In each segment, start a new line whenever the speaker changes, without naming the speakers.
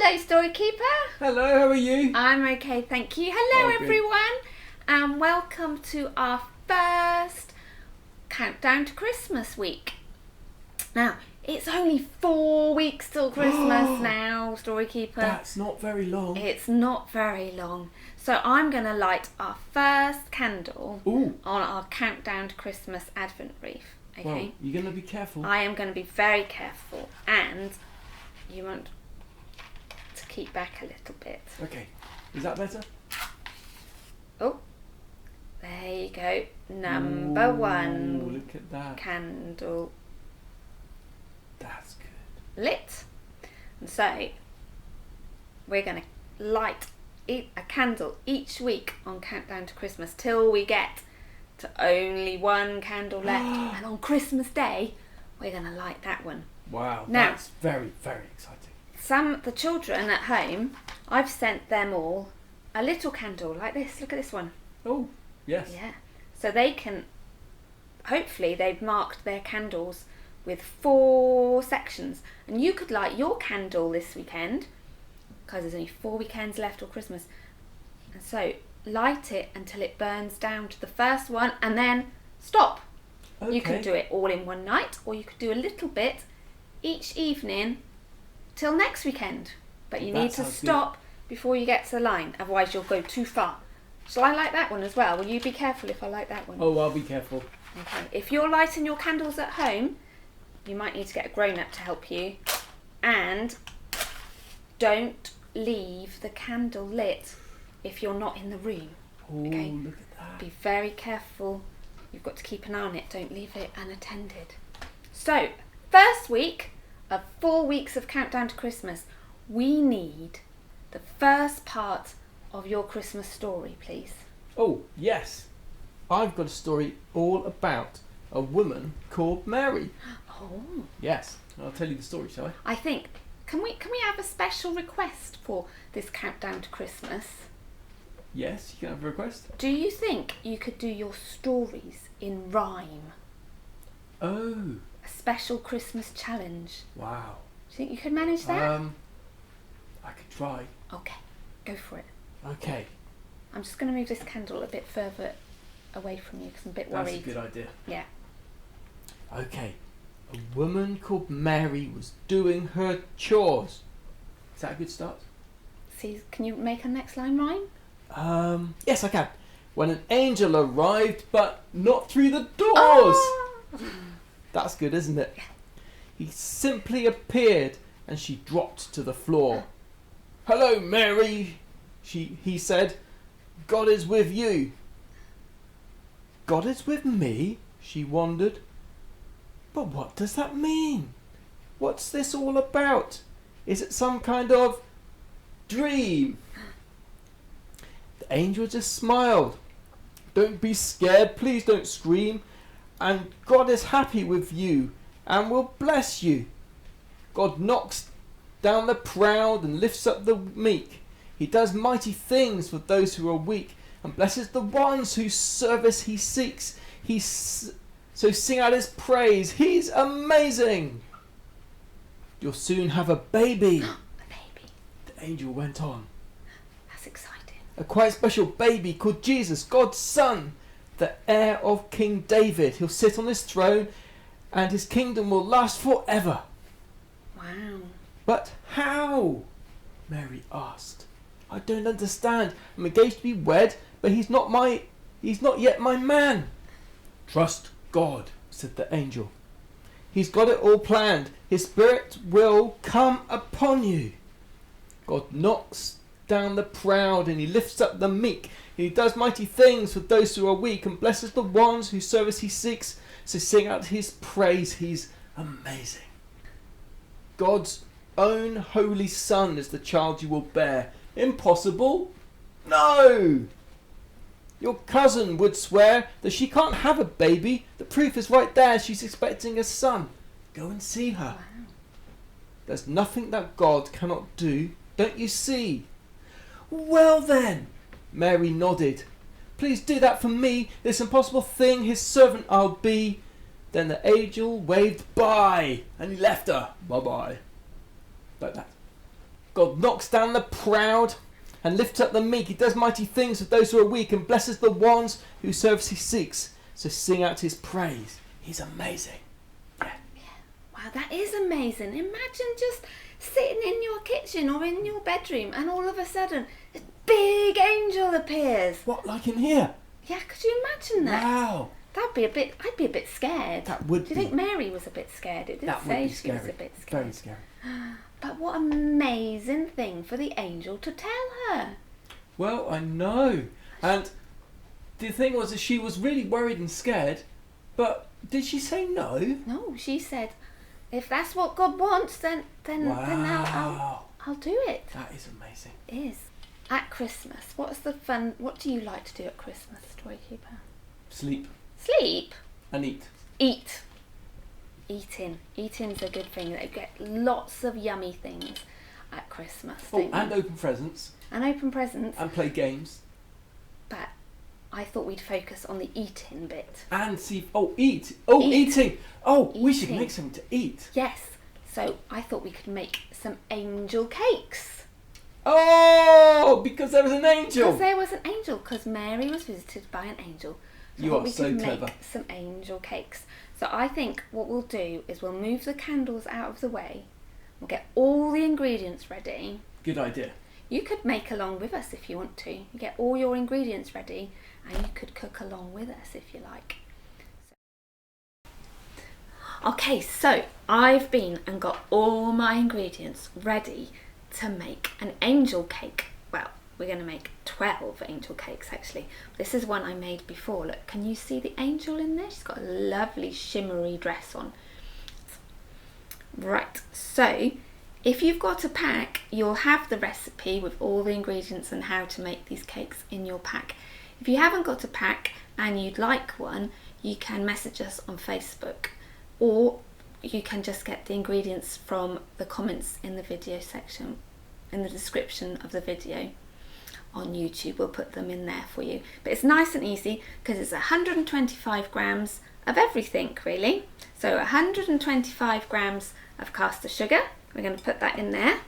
Hello, Story Keeper.
Hello, how are you?
I'm okay, thank you. Hello,
good.
everyone, and welcome to our first countdown to Christmas week. Now, it's only 4 weeks till Christmas now, Story Keeper.
That's not very long.
It's not very long. So I'm going to light our first candle on our countdown to Christmas Advent wreath. Okay?
Well, you're going to be careful.
I am going to be very careful, and you want to keep back a little bit.
Okay, is that better?
Oh, there you go. Number one
look at that.
candle
That's good.
lit. And so we're going to light a candle each week on Countdown to Christmas till we get to only one candle left. And on Christmas Day, we're going to light that one.
Wow,
Now,
that's very, very exciting.
the children at home, I've sent them all a little candle like this. Look at this one.
Oh, yes.
Yeah. So they can, hopefully they've marked their candles with 4 sections. And you could light your candle this weekend, because there's only 4 weekends left till Christmas. And so light it until it burns down to the first one and then stop.
Okay.
You could do it all in one night, or you could do a little bit each evening till next weekend. But you need to stop before you get to the line, otherwise you'll go too far. Shall I light that one as well? Will you be careful if I light that one?
Oh, I'll be careful.
Okay. If you're lighting your candles at home, you might need to get a grown-up to help you. And don't leave the candle lit if you're not in the room.
Oh,
Okay.
look at that.
Be very careful. You've got to keep an eye on it. Don't leave it unattended. So, first week of 4 weeks of Countdown to Christmas, we need the first part of your Christmas story, please.
Oh, yes. I've got a story all about a woman called Mary.
Oh.
Yes, I'll tell you the story, shall I?
I think, can we have a special request for this Countdown to Christmas?
Yes, you can have a request.
Do you think you could do your stories in rhyme?
Oh,
A special Christmas challenge.
wow.
Do you think you could manage that?
I could try.
Okay, go for it.
Okay,
I'm just going to move this candle a bit further away from you because I'm a bit worried.
that's a good idea.
Yeah.
Okay, a woman called Mary was doing her chores. Is that a good start?
See, can you make a next line rhyme?
Yes, I can. When an angel arrived, but not through the doors.
Ah!
That's good, isn't it? He simply appeared, and she dropped to the floor. Hello, Mary, he said. God is with you. God is with me? She wondered. But what does that mean? What's this all about? Is it some kind of dream? The angel just smiled. Don't be scared, please don't scream. And God is happy with you and will bless you. God knocks down the proud and lifts up the meek. He does mighty things for those who are weak and blesses the ones whose service he seeks. So sing out his praise. He's amazing. You'll soon have a baby.
A baby.
The angel went on.
That's exciting.
A quite special baby called Jesus, God's son, the heir of King David. He'll sit on his throne and his kingdom will last forever.
Wow.
But how? Mary asked. I don't understand. I'm engaged to be wed, but he's not yet my man. Trust God, said the angel. He's got it all planned. His spirit will come upon you. God knocks down the proud and he lifts up the meek. He does mighty things for those who are weak and blesses the ones whose service he seeks. So sing out his praise. He's amazing. God's own holy son is the child you will bear. Impossible? No! Your cousin would swear that she can't have a baby. The proof is right there. She's expecting a son. Go and see her.
Wow.
There's nothing that God cannot do. Don't you see? Well then, Mary nodded. Please do that for me. This impossible thing, his servant I'll be. Then the angel waved bye and he left her. Bye-bye. Like that. God knocks down the proud and lifts up the meek. He does mighty things with those who are weak and blesses the ones whose service he seeks. So sing out his praise. He's amazing. Yeah.
Wow, that is amazing. Imagine just sitting in your kitchen or in your bedroom and all of a sudden this big angel appears.
What, like in here?
Yeah, could you imagine that?
Wow.
I'd be a bit scared.
That would
Do you think Mary was a bit scared? It did
That
say
would be
she was
scary.
a bit scared.
Very scary.
But what an amazing thing for the angel to tell her.
Well, I know. And the thing was that she was really worried and scared, but did she say no?
No, she said, if that's what God wants, then
Wow.
I'll do it.
That is amazing.
It is. At Christmas, what do you like to do at Christmas, Storykeeper?
Sleep
Sleep.
and eat.
Eat. Eating's a good thing. They get lots of yummy things at Christmas.
Oh, and open presents.
And open presents.
And play games.
But I thought we'd focus on the eating bit.
And see. Oh, eat. Oh, eating. Oh, we should
Eating.
make something to eat.
Yes. So I thought we could make some angel cakes.
Oh, because there was an angel.
Because there was an angel. Because Mary was visited by an angel. So
You
I thought
are
we
so
could
clever.
make some angel cakes. So I think what we'll do is we'll move the candles out of the way. We'll get all the ingredients ready.
Good idea.
You could make along with us if you want to. You get all your ingredients ready and you could cook along with us if you like. Okay, so I've been and got all my ingredients ready to make an angel cake. Well, we're going to make 12 angel cakes actually. This is one I made before. Look, can you see the angel in there? She's got a lovely shimmery dress on. Right, so if you've got a pack, you'll have the recipe with all the ingredients and how to make these cakes in your pack. If you haven't got a pack and you'd like one, you can message us on Facebook, or you can just get the ingredients from the comments in the video section, in the description of the video on YouTube. We'll put them in there for you. But it's nice and easy because it's 125 grams of everything really. So 125 grams of caster sugar, we're going to put that in there,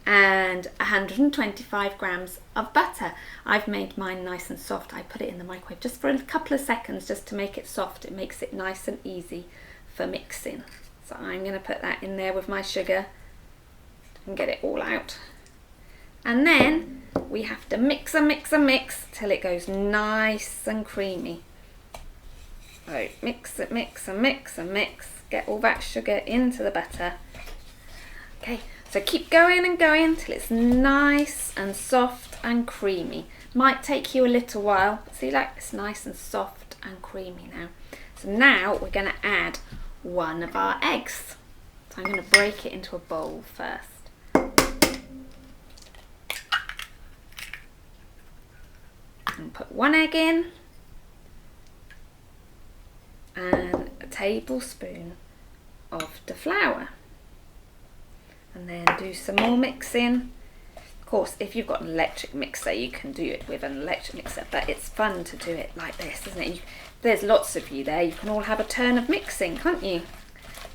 and 125 grams of butter. I've made mine nice and soft. I put it in the microwave just for a couple of seconds just to make it soft. It makes it nice and easy for mixing. So I'm going to put that in there with my sugar and get it all out. And then we have to mix and mix and mix till it goes nice and creamy. So mix it, mix and mix and mix. Get all that sugar into the butter. Okay, so keep going and going till it's nice and soft and creamy. Might take you a little while, but see, like, it's nice and soft and creamy now. So now we're going to add one of our eggs. So I'm going to break it into a bowl first. And put one egg in and a tablespoon of the flour, and then do some more mixing. Of course, if you've got an electric mixer, you can do it with an electric mixer, but it's fun to do it like this, isn't it? There's lots of you there, you can all have a turn of mixing, can't you?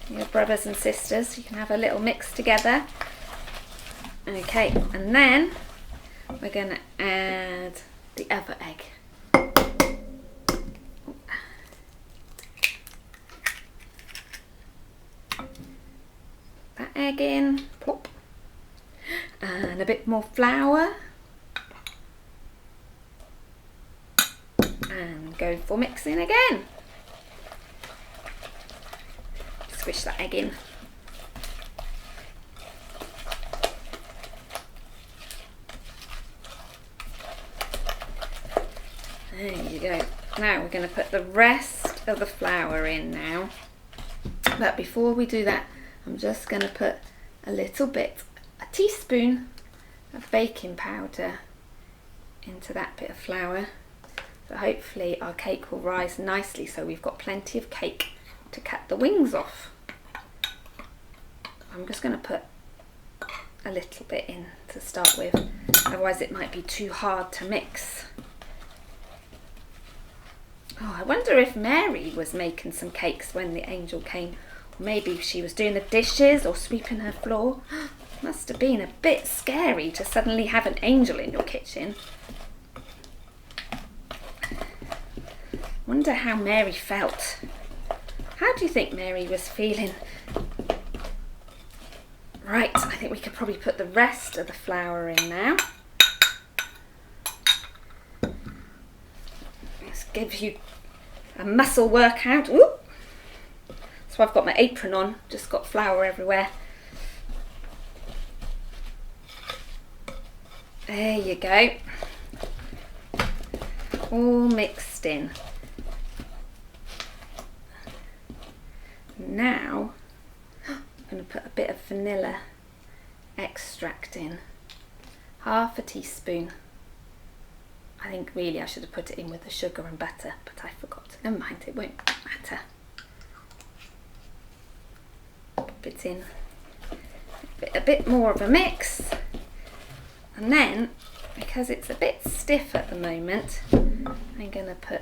Your brothers and sisters, you can have a little mix together. Okay, and then we're going to add the other egg. That egg in, plop, and a bit more flour, and go for mixing again. Squish that egg in. There you go. Now we're going to put the rest of the flour in now. But before we do that, I'm just going to put a little bit, a teaspoon of baking powder into that bit of flour. So hopefully our cake will rise nicely, so we've got plenty of cake to cut the wings off. I'm just going to put a little bit in to start with, otherwise it might be too hard to mix. Oh, I wonder if Mary was making some cakes when the angel came. Or maybe she was doing the dishes or sweeping her floor. Must have been a bit scary to suddenly have an angel in your kitchen. Wonder how Mary felt. How do you think Mary was feeling? Right, I think we could probably put the rest of the flour in now. This gives you a muscle workout. Ooh. So I've got my apron on, just got flour everywhere. There you go. All mixed in. Now I'm going to put a bit of vanilla extract in. Half a teaspoon. I think really I should have put it in with the sugar and butter, but I forgot. Never mind, it won't matter. Pop it in. A bit more of a mix. And then, because it's a bit stiff at the moment, I'm going to put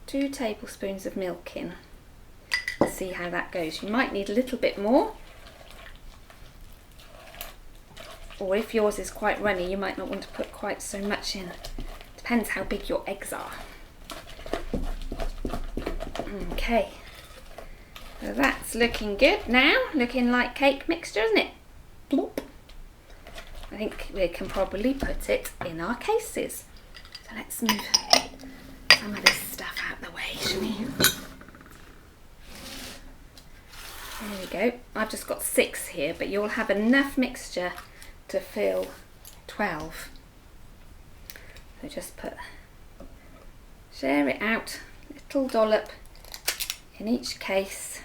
2 tablespoons of milk in. Let's see how that goes. You might need a little bit more. Or if yours is quite runny, you might not want to put quite so much in. Depends how big your eggs are. Okay. So that's looking good now. Looking like cake mixture, isn't it? Bloop. I think we can probably put it in our cases. So let's move some of this stuff out the way, shall we? There we go. I've just got 6 here, but you'll have enough mixture to fill 12. So just share it out, little dollop in each case.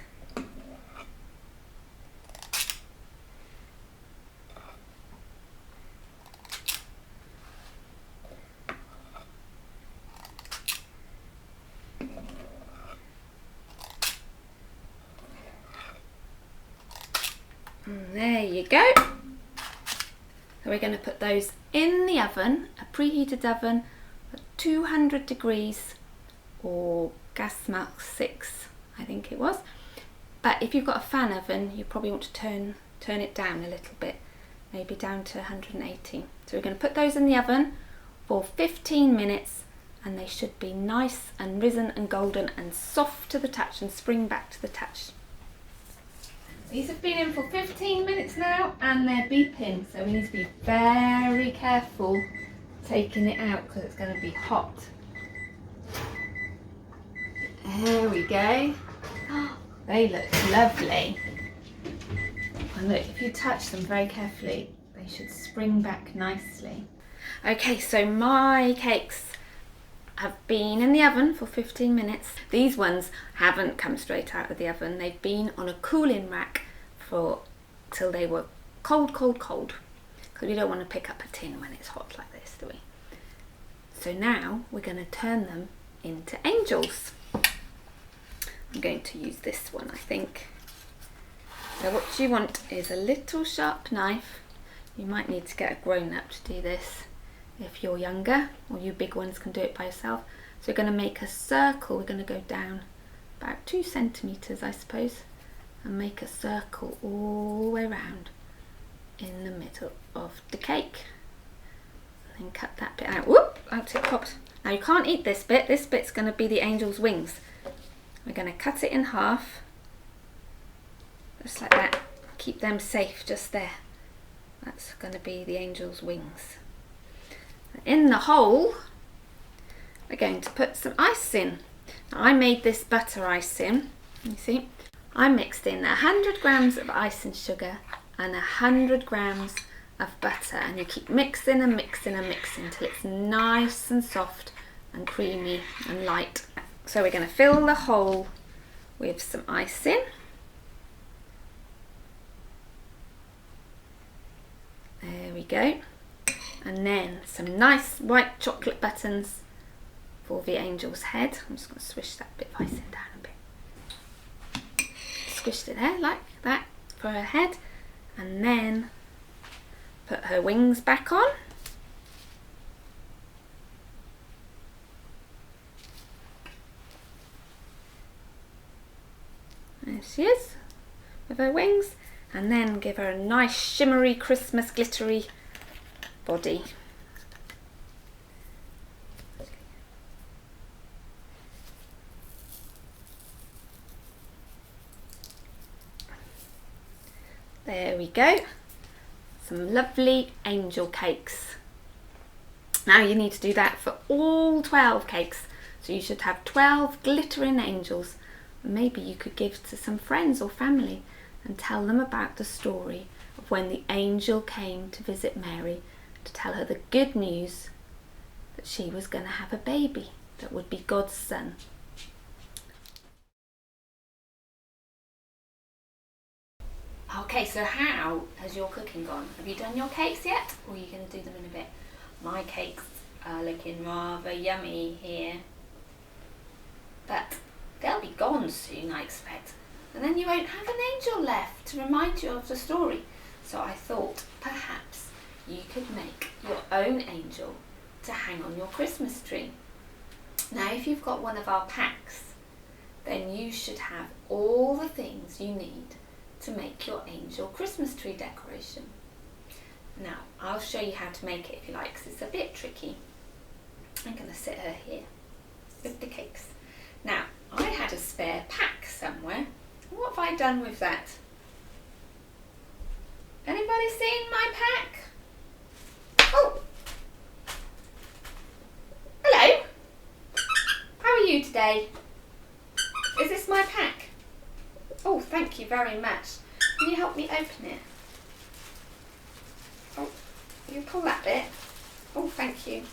And there you go. So we're going to put those in the oven, a preheated oven at 200 degrees or gas max 6, I think it was. But if you've got a fan oven, you probably want to turn it down a little bit, maybe down to 180. So we're going to put those in the oven for 15 minutes and they should be nice and risen and golden and soft to the touch and spring back to the touch. These have been in for 15 minutes now and they're beeping, so we need to be very careful taking it out because it's going to be hot. There we go. Oh, they look lovely. And look, if you touch them very carefully, they should spring back nicely. Okay, so my cakes have been in the oven for 15 minutes. These ones haven't come straight out of the oven. They've been on a cooling rack till they were cold, because we don't want to pick up a tin when it's hot like this, do we? So now we're going to turn them into angels. I'm going to use this one, I think. So what you want is a little sharp knife. You might need to get a grown-up to do this if you're younger, or you big ones can do it by yourself. So we're going to make a circle. We're going to go down about 2 centimetres, I suppose, and make a circle all the way around in the middle of the cake. And then cut that bit out. Whoop! Out it popped. Now you can't eat this bit. This bit's going to be the angel's wings. We're going to cut it in half, just like that. Keep them safe just there. That's going to be the angel's wings. In the hole, we're going to put some icing. Now, I made this butter icing. You see, I mixed in 100 grams of icing sugar and 100 grams of butter, and you keep mixing and mixing and mixing until it's nice and soft and creamy and light. So we're going to fill the hole with some icing. There we go. And then some nice white chocolate buttons for the angel's head. I'm just going to swish that bit of icing down a bit. Squish it there like that for her head. And then put her wings back on. There she is. with her wings, and then give her a nice shimmery Christmas glittery body. There we go. Some lovely angel cakes. Now you need to do that for all 12 cakes. So you should have 12 glittering angels. Maybe you could give to some friends or family and tell them about the story of when the angel came to visit Mary to tell her the good news that she was going to have a baby that would be God's son. Okay, so how has your cooking gone? Have you done your cakes yet, or are you going to do them in a bit? My cakes are looking rather yummy here, but they'll be gone soon, I expect, and then you won't have an angel left to remind you of the story. So I thought perhaps you could make your own angel to hang on your Christmas tree. Now if you've got one of our packs, then you should have all the things you need to make your angel Christmas tree decoration. Now I'll show you how to make it if you like, because it's a bit tricky. I'm going to sit her here with the cakes. Now I had a spare pack somewhere. What have I done with that? Anybody seen my pack? Oh! Hello! How are you today? Is this my pack? Oh, thank you very much. Can you help me open it? Oh, you pull that bit. Oh, thank you.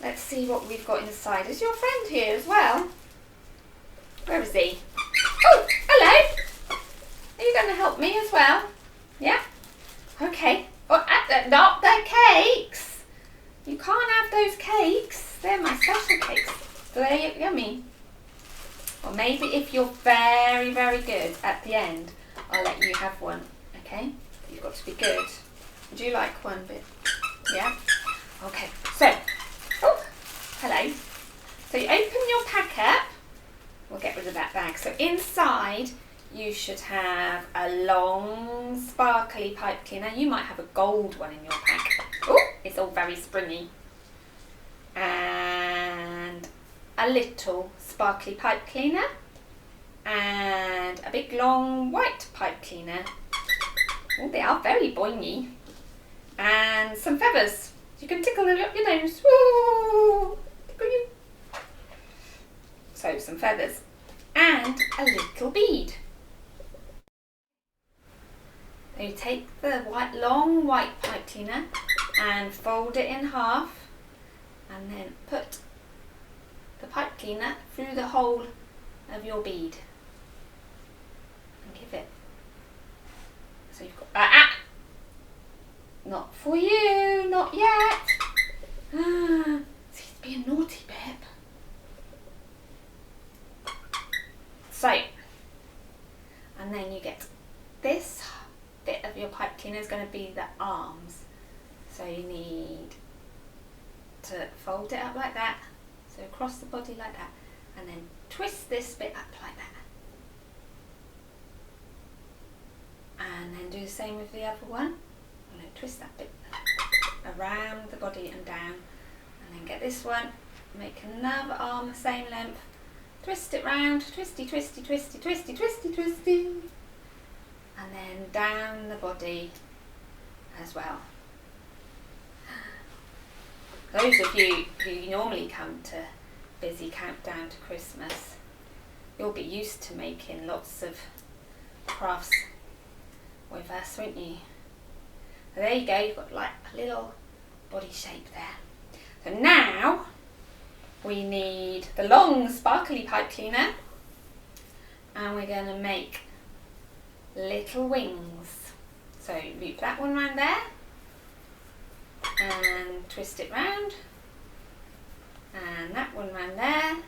Let's see what we've got inside. Is your friend here as well? Where is he? Oh, hello! Are you going to help me as well? Yeah? Okay. Oh, not the cakes! You can't have those cakes. They're my special cakes. They're yummy. Or maybe if you're very, very good at the end, I'll let you have one, okay? You've got to be good. Would you like one bit? Yeah? Okay, so, oh, hello. So you open your pack up. We'll get rid of that bag. So inside, you should have a long, sparkly pipe cleaner. You might have a gold one in your pack. Oh, it's all very springy. And a little sparkly pipe cleaner, and a big long white pipe cleaner. Oh, they are very boingy. And some feathers. You can tickle them up your nose. Woo! Tickle you. So some feathers. And a little bead. So you take the long white pipe cleaner and fold it in half, and then put the pipe cleaner through the hole of your bead and give it. So you've got not for you, not yet. She's being naughty, Pip. So, and then you get this bit of your pipe cleaner is going to be the arms. So you need to fold it up like that. So across the body like that, and then twist this bit up like that. And then do the same with the other one. And then twist that bit around the body and down. And then get this one, make another arm the same length. Twist it round, twisty, twisty, twisty, twisty, twisty, twisty. And then down the body as well. Those of you who normally come to Busy Countdown to Christmas, you'll be used to making lots of crafts with us, won't you? So there you go, you've got like a little body shape there. So now we need the long sparkly pipe cleaner, and we're going to make little wings. So loop that one round there, and twist it round, and that one round there,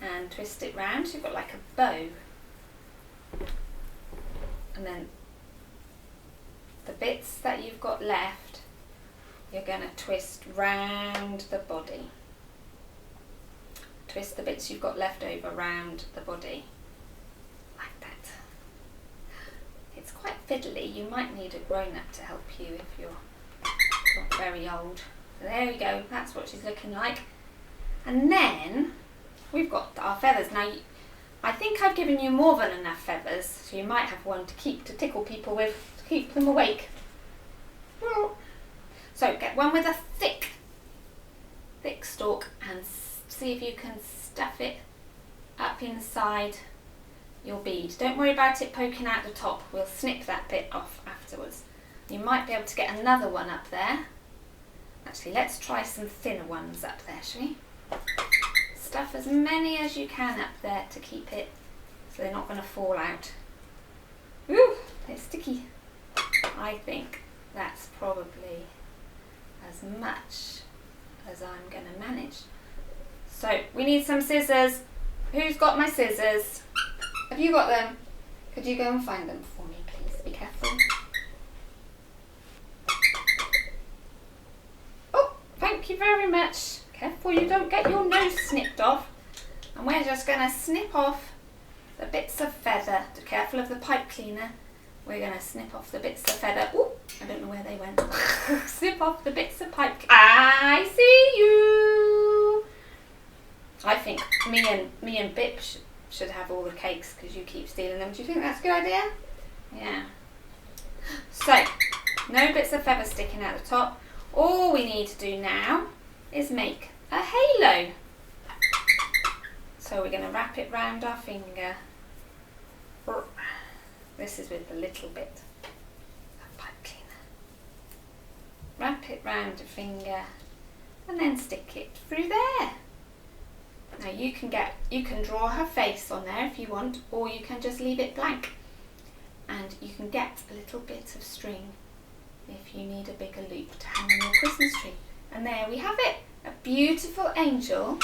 and twist it round, so you've got like a bow. And then the bits that you've got left, you're going to twist round the body. Twist the bits you've got left over round the body, like that. fiddly, you might need a grown-up to help you if you're not very old. So there we go, that's what she's looking like. And then we've got our feathers. Now, I think I've given you more than enough feathers, so you might have one to keep, to tickle people with, to keep them awake. So get one with a thick stalk and see if you can stuff it up inside your bead. Don't worry about it poking out the top, we'll snip that bit off afterwards. You might be able to get another one up there. Actually, let's try some thinner ones up there, shall we? Stuff as many as you can up there to keep it so they're not going to fall out. Ooh, they're sticky. I think that's probably as much as I'm going to manage. So we need some scissors. Who's got my scissors? Have you got them? Could you go and find them for me, please? Be careful. Oh, thank you very much. Careful you don't get your nose snipped off. And we're just going to snip off the bits of feather. Be careful of the pipe cleaner. We're going to snip off the bits of feather. Ooh, I don't know where they went. Snip off the bits of pipe. I see you. I think me and Bip should have all the cakes because you keep stealing them. Do you think that's a good idea? Yeah. So, no bits of feather sticking out the top. All we need to do now is make a halo. So we're going to wrap it round our finger. This is with the little bit of pipe cleaner. Wrap it round your finger and then stick it through there. Now you can draw her face on there if you want, or you can just leave it blank. And you can get a little bit of string if you need a bigger loop to hang on your Christmas tree. And there we have it, a beautiful angel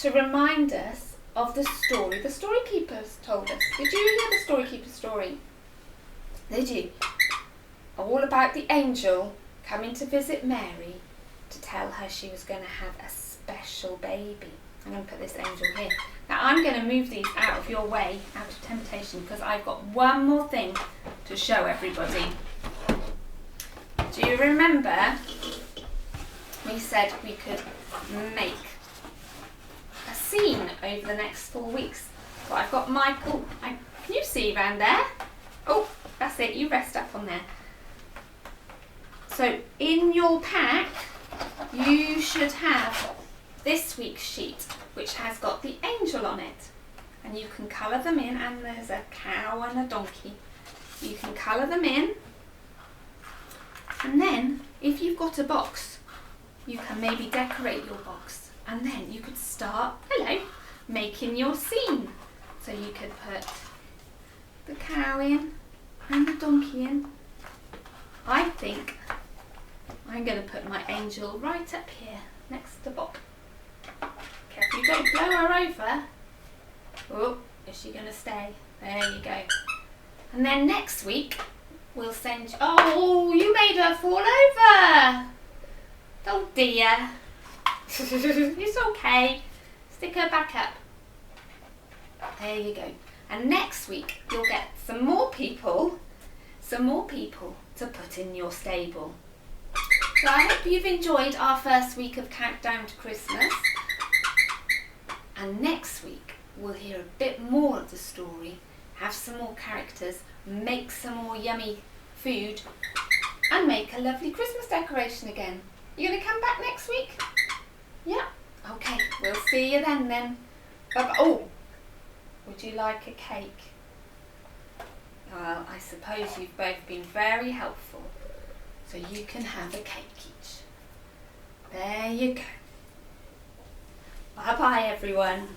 to remind us of the story the story keepers told us. Did you hear the story keeper story? Did you? All about the angel coming to visit Mary to tell her she was going to have a special baby. I'm going to put this angel here. Now I'm going to move these out of your way, out of temptation, because I've got one more thing to show everybody. Do you remember we said we could make a scene over the next 4 weeks? So I've got Michael. Can you see around there? Oh, that's it. You rest up on there. So in your pack, you should have this week's sheet, which has got the angel on it. And you can colour them in, and there's a cow and a donkey. You can colour them in. And then, if you've got a box, you can maybe decorate your box. And then you could start, making your scene. So you could put the cow in and the donkey in. I think I'm going to put my angel right up here next to Bob. Careful you don't blow her over. Oh, is she going to stay? There you go. And then next week we'll send you... Oh, you made her fall over. Oh dear. It's okay. Stick her back up. There you go. And next week you'll get some more people to put in your stable. So I hope you've enjoyed our first week of Countdown to Christmas. And next week we'll hear a bit more of the story, have some more characters, make some more yummy food, and make a lovely Christmas decoration again. You going to come back next week? Yeah? Okay, we'll see you then. Bye-bye. Oh, would you like a cake? Well, I suppose you've both been very helpful, so you can have a cake each. There you go. Bye-bye, everyone.